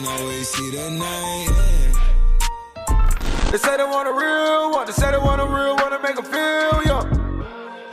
don't always see the night. They say they want a real one, they say they want a real one to make them feel young.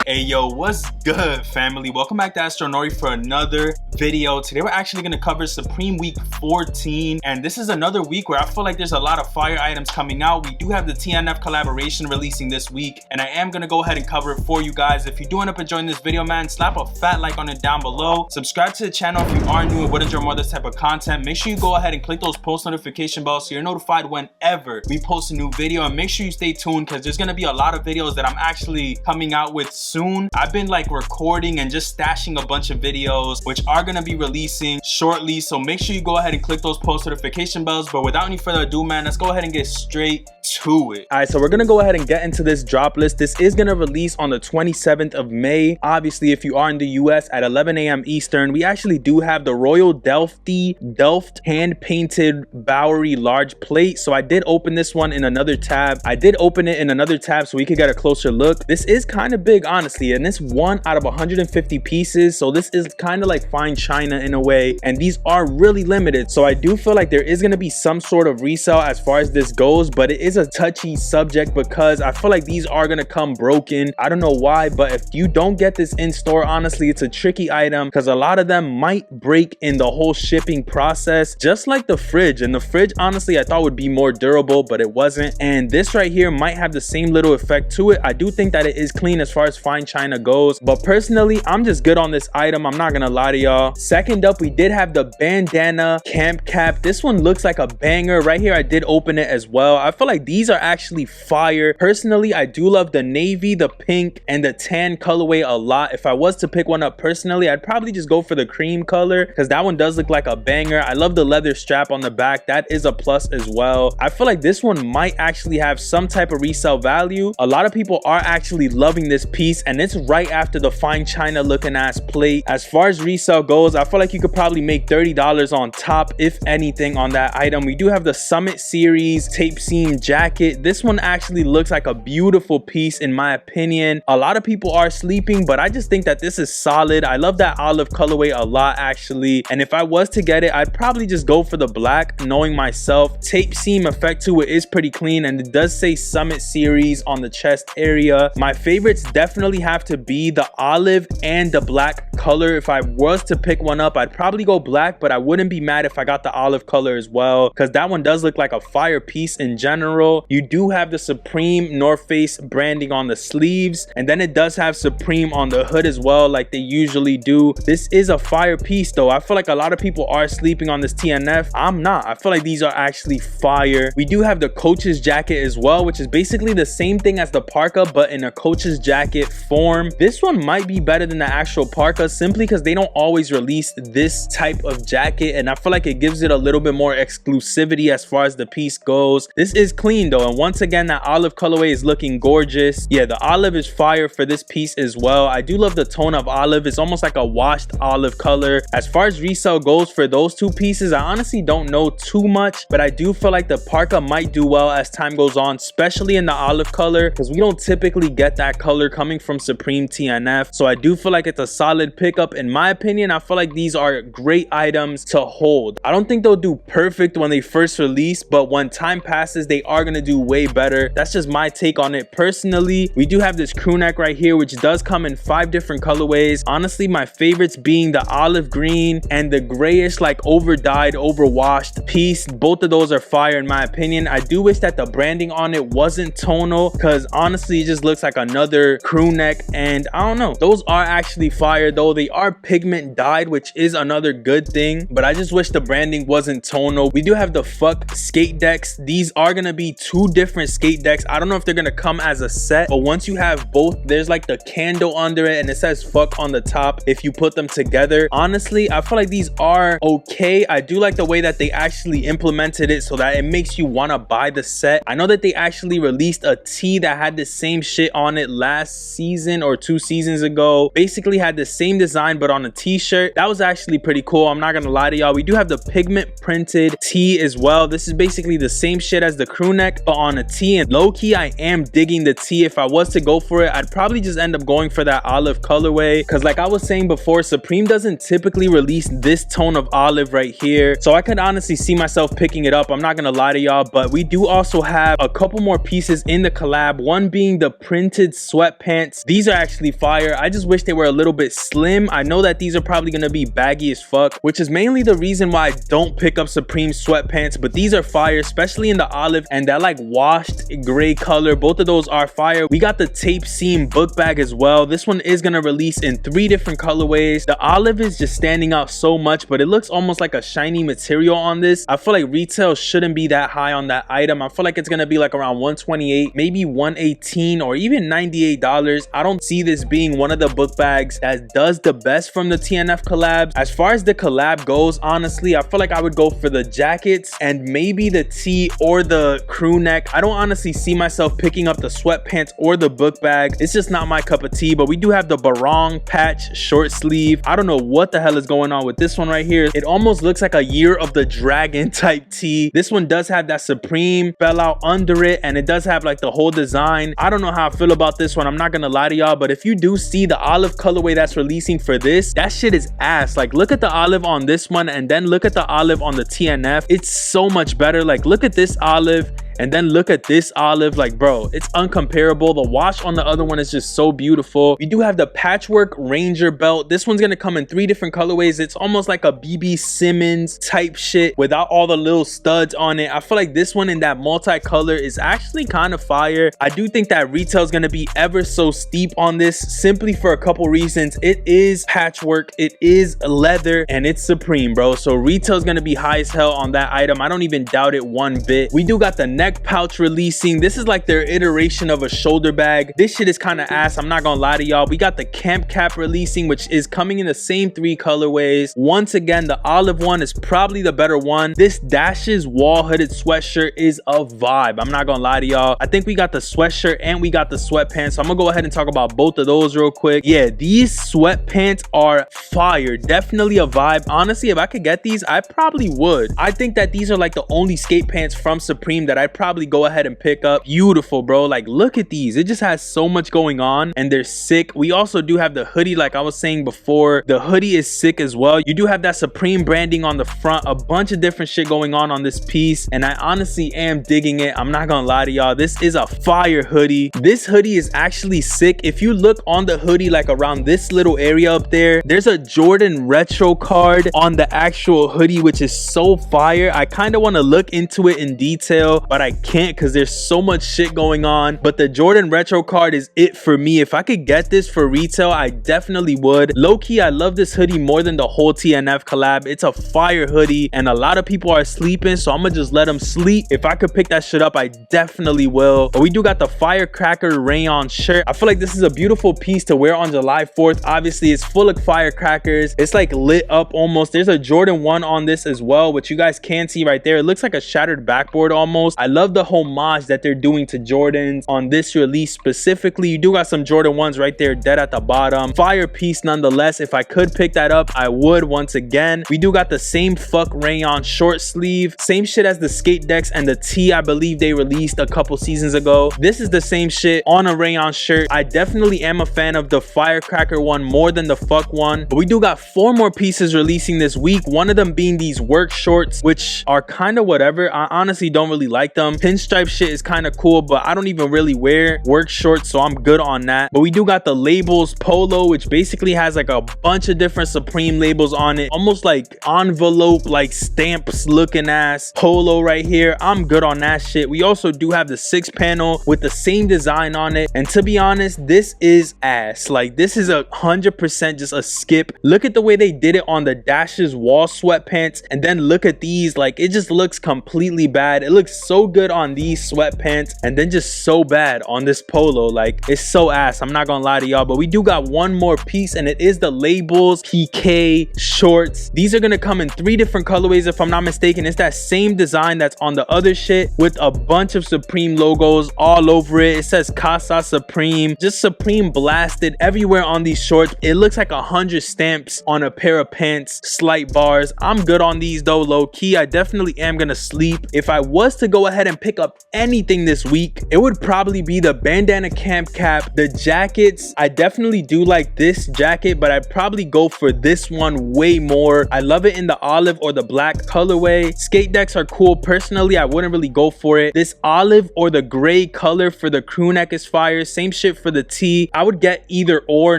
Hey yo, what's good, family? Welcome back to Astronori for another video. Today we're actually going to cover Supreme Week 14, and this is another week where I feel like there's a lot of fire items coming out. We do have the TNF collaboration releasing this week, and I am going to go ahead and cover it for you guys. If you do end up enjoying this video, man, slap a fat like on it down below. Subscribe to the channel if you are new and would enjoy more of this type of content. Make sure you go ahead and click those post notification bells so you're notified whenever we post a new video, and make sure you stay tuned because there's going to be a lot of videos that I'm actually coming out with soon. I've been like recording and just stashing a bunch of videos which are going to be releasing shortly, so make sure you go ahead and click those post notification bells. But without any further ado, man, let's go ahead and get straight to it. All right, so we're gonna go ahead and get into this drop list. This is gonna release on the 27th of May. Obviously, if you are in the US at 11 a.m. Eastern, we actually do have the Royal Delft hand painted Bowery large plate. So I did open this one in another tab. So we could get a closer look. This is kind of big, honestly, and this one out of 150 pieces, so this is kind of like fine china in a way, and these are really limited. So I do feel like there is going to be some sort of resale as far as this goes, but it is a touchy subject because I feel like these are going to come broken. I don't know why, but if you don't get this in store, honestly, it's a tricky item because a lot of them might break in the whole shipping process, just like the fridge. And the fridge, honestly, I thought would be more durable, but it wasn't. And this right here might have the same little effect to it. I do think that it is clean as far as fine china goes, but personally, I'm just good on this item. I'm not gonna lie to y'all. Second up, we did have the Bandana Camp Cap. This one looks like a banger right here. I did open it as well. I feel like these are actually fire. Personally, I do love the navy, the pink, and the tan colorway a lot. If I was to pick one up personally, I'd probably just go for the cream color because that one does look like a banger. I love the leather strap on the back. That is a plus as well. I feel like this one might actually have some type of resale value. A lot of people are actually loving this piece, and it's right after the fine china looking ass plate. As far as resale goes, I feel like you could probably make $30 on top, if anything, on that item. We do have the Summit Series tape seam jacket. This one actually looks like a beautiful piece in my opinion. A lot of people are sleeping, but I just think that this is solid. I love that olive colorway a lot, actually, and if I was to get it, I'd probably just go for the black, knowing myself. Tape seam effect to it is pretty clean, and it does say Summit Series on the chest area. My favorites definitely have to be the olive and the black color. If I was to pick one up, I'd probably go black, but I wouldn't be mad if I got the olive color as well because that one does look like a fire piece in general. You do have the Supreme North Face branding on the sleeves, and then it does have Supreme on the hood as well, like they usually do. This is a fire piece though. I feel like a lot of people are sleeping on this TNF. I'm not. I feel like these are actually fire. We do have the Coach's jacket as well, which is basically the same thing as the parka but in a Coach's jacket form. This one might be better than the actual parka simply because they don't always release this type of jacket, and I feel like it gives it a little bit more exclusivity as far as the piece goes. This is clean though, and once again, that olive colorway is looking gorgeous. Yeah, the olive is fire for this piece as well. I do love the tone of olive. It's almost like a washed olive color. As far as resale goes for those two pieces, I honestly don't know too much, but I do feel like the parka might do well as time goes on, especially in the olive color, because we don't typically get that color coming from Supreme TNF. So I do feel like it's a solid pickup in my opinion. I feel like these are great items to hold. I don't think they'll do perfect when they first release, but when time passes, they are going to do way better. That's just my take on it personally. We do have this crew neck right here, which does come in 5 different colorways. Honestly, my favorites being the olive green and the grayish, like over dyed, overwashed piece. Both of those are fire in my opinion. I do wish that the branding on it wasn't tonal because honestly, it just looks like another crew neck, and I don't know. Those are actually fire though. They are pigment dyed, which is another good thing, but I just wish the branding wasn't tonal. We do have the Fuck skate decks. These are gonna be 2 different skate decks. I don't know if they're gonna come as a set, but once you have both, there's like the candle under it and it says fuck on the top if you put them together. Honestly, I feel like these are okay. I do like the way that they actually implemented it so that it makes you want to buy the set. I know that they actually released a tee that had the same shit on it last season or 2 seasons ago. Basically had the same design but on a t-shirt. That was actually pretty cool. I'm not gonna lie to y'all. We do have the Pigment Printed Tee as well. This is basically the same shit as the crew neck but on a tee, and low-key I am digging the tee. If I was to go for it, I'd probably just end up going for that olive colorway, because like I was saying before, Supreme doesn't typically release this tone of olive right here, so I could honestly see myself picking it up. I'm not gonna lie to y'all. But we do also have a couple more pieces in the collab, one being the printed sweatpants. These are actually fire. I just wish they were a little bit slim. I know that these are probably gonna be baggy as fuck, which is mainly the reason why I don't pick up Supreme sweatpants, but these are fire, especially in the olive and that like washed gray color. Both of those are fire. We got the tape seam book bag as well. This one is gonna release in 3 different colorways. The olive is just standing out so much, but it looks almost like a shiny material on this. I feel like retail shouldn't be that high on that item. I feel like it's gonna be like around 128, maybe 118, or even $98. I don't see this being one of the book bags that does the best from the TNF collabs. As far as the collab goes, honestly, I feel like I would go for the jackets and maybe the tee or the crew neck. I don't honestly see myself picking up the sweatpants or the book bag. It's just not my cup of tea. But we do have the barong patch short sleeve. I don't know what the hell is going on with this one right here. It almost looks like a Year of the Dragon type tee. This one does have that Supreme spell out under it, and it does have like the whole design. I don't know how I feel about this one. I'm not gonna lie to y'all, but if you do see the olive colorway that's releasing for this, that shit is ass. Like, look at the olive on this one and then look at the olive on the TNF. It's so much better. Like, look at this olive and then look at this olive. Like, bro, it's uncomparable. The wash on the other one is just so beautiful. We do have the Patchwork Ranger belt. This one's gonna come in 3 different colorways. It's almost like a BB Simmons type shit without all the little studs on it. I feel like this one in that multicolor is actually kind of fire. I do think that retail is gonna be ever so steep on this, simply for a couple reasons. It is patchwork, it is leather, and it's Supreme, bro. So retail is gonna be high as hell on that item. I don't even doubt it one bit. We do got the neck pouch releasing. This is like their iteration of a shoulder bag. This shit is kind of ass. I'm not gonna lie to y'all. We got the Camp Cap releasing, which is coming in the same 3 colorways. Once again, the olive one is probably the better one. This Dashes wall hooded sweatshirt is a vibe. I'm not gonna lie to y'all. I think we got the sweatshirt and we got the sweatpants, so I'm gonna go ahead and talk about both of those real quick. Yeah, these sweatpants are fire. Definitely a vibe. Honestly, if I could get these, I probably would. I think that these are like the only skate pants from Supreme that I'd probably go ahead and pick up. Beautiful, bro. Like, look at these. It just has so much going on and they're sick. We also do have the hoodie, like I was saying before. The hoodie is sick as well. You do have that Supreme branding on the front, a bunch of different shit going on this piece, and I honestly am digging it. I'm not gonna lie to y'all. This is a fire hoodie. This hoodie is actually sick. If you look on the hoodie, like around this little area up there, there's a Jordan retro card on the actual hoodie, which is so fire. I kind of want to look into it in detail, but I can't because there's so much shit going on. But the Jordan retro card is it for me. If I could get this for retail, I definitely would. Low-key, I love this hoodie more than the whole TNF collab. It's a fire hoodie and a lot of people are sleeping, so I'm gonna just let them sleep. If I could pick that shit up, I definitely will. But we do got the Firecracker Rayon shirt. I feel like this is a beautiful piece to wear on July 4th. Obviously, it's full of firecrackers. It's like lit up almost. There's a Jordan 1 on this as well, which you guys can see right there. It looks like a shattered backboard almost. I love the homage that they're doing to Jordans on this release specifically. You do got some Jordan 1s right there dead at the bottom. Fire piece nonetheless. If I could pick that up, I would. Once again, we do got the same fuck rayon short sleeve, same shit as the skate decks and the tee I believe they released a couple seasons ago. This is the same shit on a rayon shirt. I definitely am a fan of the Firecracker one more than the fuck one. But we do got 4 more pieces releasing this week, one of them being these work shorts, which are kind of whatever. I honestly don't really like them. Pinstripe shit is kind of cool, but I don't even really wear work shorts, so I'm good on that. But we do got the labels polo, which basically has like a bunch of different Supreme labels on it, almost like envelope, like stamps looking ass polo right here. I'm good on that shit. We also do have the 6 panel with the same design on it, and to be honest, this is ass. Like, this is 100% just a skip. Look at the way they did it on the Dashes wall sweatpants, and then look at these. Like, it just looks completely bad. It looks so so good on these sweatpants and then just so bad on this polo. Like, it's so ass, I'm not gonna lie to y'all. But we do got one more piece, and it is the labels PK shorts. These are gonna come in 3 different colorways if I'm not mistaken. It's that same design that's on the other shit with a bunch of Supreme logos all over it. It says Casa Supreme, just Supreme blasted everywhere on these shorts. It looks like 100 stamps on a pair of pants, slight bars. I'm good on these though, low key. I definitely am gonna sleep. If I was to go ahead and pick up anything this week, it would probably be the Bandana Camp Cap. The jackets, I definitely do like this jacket, but I'd probably go for this one way more. I love it in the olive or the black colorway. Skate decks are cool. Personally, I wouldn't really go for it. This olive or the gray color for the crew neck is fire. Same shit for the tee. I would get either or,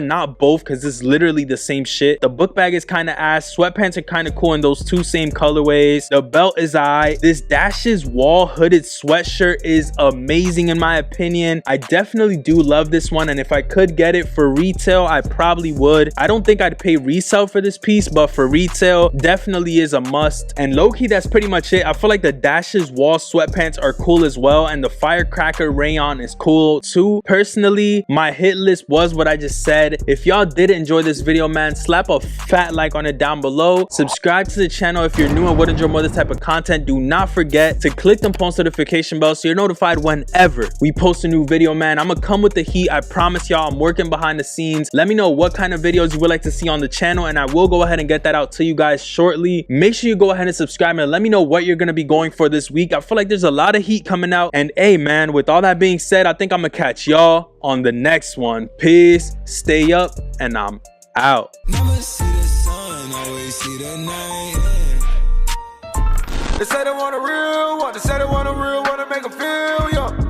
not both, because it's literally the same shit. The book bag is kind of ass. Sweatpants are kind of cool in those 2 same colorways. The belt is aight. This Dashes wall hooded sweatshirt is amazing in my opinion. I definitely do love this one, and if I could get it for retail, I probably would. I don't think I'd pay resale for this piece, but for retail, definitely is a must. And low-key, that's pretty much it. I feel like the Dashes wall sweatpants are cool as well, and the Firecracker Rayon is cool too. Personally, my hit list was what I just said. If y'all did enjoy this video, man, slap a fat like on it down below. Subscribe to the channel if you're new and would enjoy more of this type of content. Do not forget to click the post notification bell so you're notified whenever we post a new video, man. I'm gonna come with the heat. I promise y'all, I'm working behind the scenes. Let me know what kind of videos you would like to see on the channel, and I will go ahead and get that out to you guys shortly. Make sure you go ahead and subscribe and let me know what you're gonna be going for this week. I feel like there's a lot of heat coming out, and hey man, with all that being said, I think I'm gonna catch y'all on the next one. Peace, stay up, and I'm out. Never see the sun, always see the night. They say they want a real one, they say they want a real one to make them feel young.